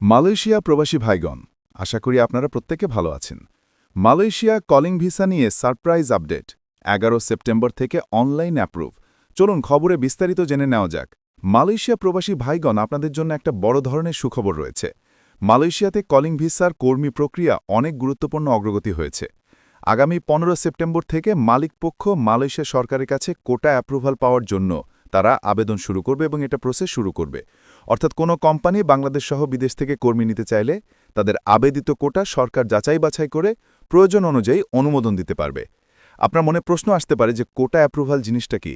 Malaysia প্রবাসী ভাইগণ, আশা করি আপনারা প্রত্যেকে ভালো আছেন। মালয়েশিয়া কলিং ভিসা নিয়ে সারপ্রাইজ আপডেট 11 সেপ্টেম্বর থেকে অনলাইন অ্যাপ্রুভ। চলুন খবরে বিস্তারিত জেনে নেওয়া যাক। মালয়েশিয়া প্রবাসী ভাইগণ, আপনাদের জন্য একটা বড় ধরনের সুখবর রয়েছে। মালয়েশিয়াতে কলিং ভিসার কর্মী প্রক্রিয়া অনেক গুরুত্বপূর্ণ অগ্রগতি হয়েছে। আগামী 15 সেপ্টেম্বর থেকে মালিকপক্ষ মালয়েশিয়া সরকারের কাছে কোটা অ্যাপ্রুভাল পাওয়ার জন্য তারা আবেদন শুরু করবে এবং এটা প্রসেস শুরু করবে। অর্থাৎ কোনো কোম্পানি বাংলাদেশ সহ বিদেশ থেকে কর্মী নিতে চাইলে তাদের আবেদিত কোটা সরকার যাচাই বাছাই করে প্রয়োজন অনুযায়ী অনুমোদন দিতে পারবে। আপনার মনে প্রশ্ন আসতে পারে যে কোটা অ্যাপ্রুভাল জিনিসটা কি।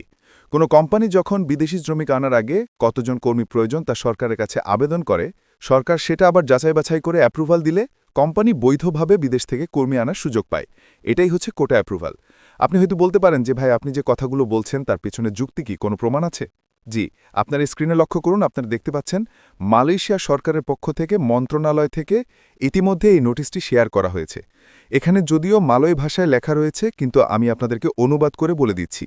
কোনো কোম্পানি যখন বিদেশি শ্রমিক আনার আগে কতজন কর্মী প্রয়োজন তা সরকারের কাছে আবেদন করে, সরকার সেটা আবার যাচাই বাছাই করে অ্যাপ্রুভাল দিলে কোম্পানি বৈধভাবে বিদেশ থেকে কর্মী আনার সুযোগ পায়। এটাই হচ্ছে কোটা অ্যাপ্রুভাল। আপনি হয়তো বলতে পারেন যে ভাই, আপনি যে কথাগুলো বলছেন তার পেছনে যুক্তি কি, কোনো প্রমাণ আছে? জি, আপনার স্ক্রিনে লক্ষ্য করুন। আপনারা দেখতে পাচ্ছেন মালয়েশিয়া সরকারের পক্ষ থেকে মন্ত্রণালয় থেকে ইতিমধ্যে এই নোটিশটি শেয়ার করা হয়েছে। এখানে যদিও মালয় ভাষায় লেখা রয়েছে, কিন্তু আমি আপনাদেরকে অনুবাদ করে বলে দিচ্ছি।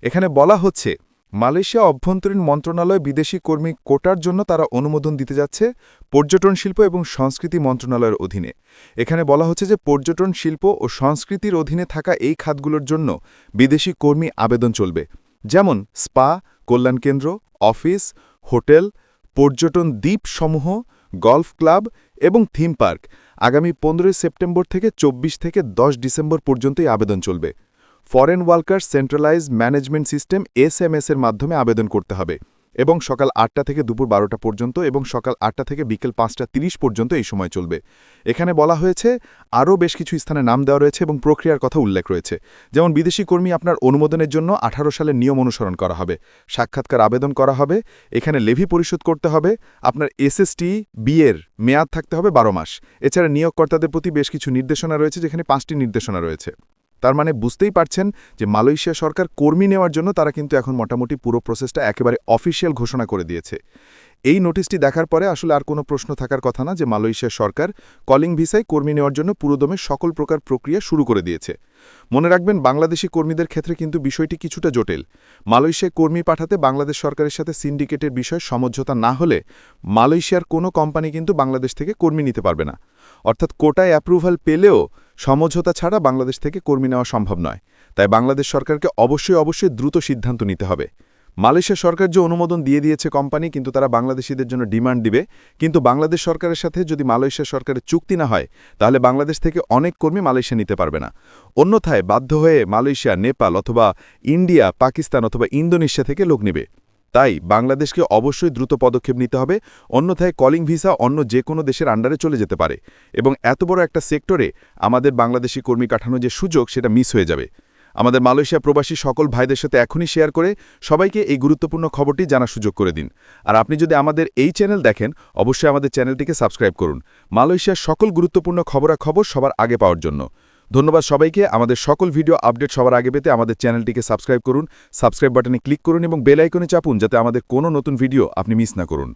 এখানে বলা হচ্ছে, মালয়েশিয়া অভ্যন্তরীণ মন্ত্রণালয় বিদেশি কর্মী কোটার জন্য তারা অনুমোদন দিতে যাচ্ছে পর্যটন শিল্প এবং সংস্কৃতি মন্ত্রণালয়ের অধীনে। এখানে বলা হচ্ছে যে পর্যটন শিল্প ও সংস্কৃতির অধীনে থাকা এই খাতগুলোর জন্য বিদেশি কর্মী আবেদন চলবে, যেমন স্পা, কল্যাণ কেন্দ্র, অফিস, হোটেল, পর্যটন দ্বীপসমূহ, গলফ ক্লাব এবং থিম পার্ক। আগামী 15 সেপ্টেম্বর থেকে 24 থেকে 10 ডিসেম্বর পর্যন্তই আবেদন চলবে। Foreign workers centralise management system SMS এর মাধ্যমে আবেদন করতে হবে এবং সকাল 8টা থেকে দুপুর 12টা পর্যন্ত এবং সকাল 8টা থেকে বিকেল 5টা 30 পর্যন্ত এই সময় চলবে। এখানে বলা হয়েছে আরও বেশ কিছু স্থানে নাম দেওয়া রয়েছে এবং প্রক্রিয়ার কথা উল্লেখ রয়েছে, যেমন বিদেশি কর্মী আপনার অনুমোদনের জন্য 18 সালের নিয়ম অনুসরণ করা হবে, সাক্ষাৎকার আবেদন করা হবে, এখানে লেভি পরিশোধ করতে হবে, আপনার এসএসটি বিয়ের মেয়াদ থাকতে হবে 12 মাস। এছাড়া নিয়োগকর্তাদের প্রতি বেশ কিছু নির্দেশনা রয়েছে, যেখানে 5টি নির্দেশনা রয়েছে। তার মানে বুঝতেই পারছেন যে মালয়েশিয়া সরকার কর্মী নেওয়ার জন্য তারা কিন্তু এখন মোটামুটি পুরো প্রসেসটা একেবারে অফিসিয়াল ঘোষণা করে দিয়েছে। এই নোটিশটি দেখার পরে আসলে আর কোনো প্রশ্ন থাকার কথা না যে মালয়েশিয়া সরকার কলিং ভিসায় কর্মী নেওয়ার জন্য পুরোদমে সকল প্রকার প্রক্রিয়া শুরু করে দিয়েছে। মনে রাখবেন, বাংলাদেশি কর্মীদের ক্ষেত্রে কিন্তু বিষয়টি কিছুটা জটিল। মালয়েশিয়ায় কর্মী পাঠাতে বাংলাদেশ সরকারের সাথে সিন্ডিকেটের বিষয়ে সমঝোতা না হলে মালয়েশিয়ার কোনো কোম্পানি কিন্তু বাংলাদেশ থেকে কর্মী নিতে পারবে না। অর্থাৎ কোটায় অ্যাপ্রুভাল পেলেও সমঝোতা ছাড়া বাংলাদেশ থেকে কর্মী নেওয়া সম্ভব নয়। তাই বাংলাদেশ সরকারকে অবশ্যই দ্রুত সিদ্ধান্ত নিতে হবে। মালয়েশিয়া সরকার যে অনুমোদন দিয়ে দিয়েছে কোম্পানি, কিন্তু তারা বাংলাদেশিদের জন্য ডিমান্ড দিবে। কিন্তু বাংলাদেশ সরকারের সাথে যদি মালয়েশিয়া সরকারের চুক্তি না হয়, তাহলে বাংলাদেশ থেকে অনেক কর্মী মালয়েশিয়া নিতে পারবে না। অন্যথায় বাধ্য হয়ে মালয়েশিয়া, নেপাল অথবা ইন্ডিয়া, পাকিস্তান অথবা ইন্দোনেশিয়া থেকে লোক নেবে। তাই বাংলাদেশকে অবশ্যই দ্রুত পদক্ষেপ নিতে হবে, অন্যথায় কলিং ভিসা অন্য যে কোনো দেশের আন্ডারে চলে যেতে পারে এবং এত বড় একটা সেক্টরে আমাদের বাংলাদেশি কর্মী কাঠানোর যে সুযোগ সেটা মিস হয়ে যাবে। আমাদের মালয়েশিয়া প্রবাসী সকল ভাইদের সাথে এখনই শেয়ার করে সবাইকে এই গুরুত্বপূর্ণ খবরটি জানার সুযোগ করে দিন। আর আপনি যদি আমাদের এই চ্যানেল দেখেন, অবশ্যই আমাদের চ্যানেলটিকে সাবস্ক্রাইব করুন মালয়েশিয়ার সকল গুরুত্বপূর্ণ খবরাখবর সবার আগে পাওয়ার জন্য। ধন্যবাদ সবাইকে। আমাদের সকল ভিডিও আপডেট সবার আগে পেতে আমাদের চ্যানেলটিকে সাবস্ক্রাইব করুন, সাবস্ক্রাইব বাটনে ক্লিক করুন এবং বেল আইকনে চাপুন, যাতে আমাদের কোনো নতুন ভিডিও আপনি মিস না করুন।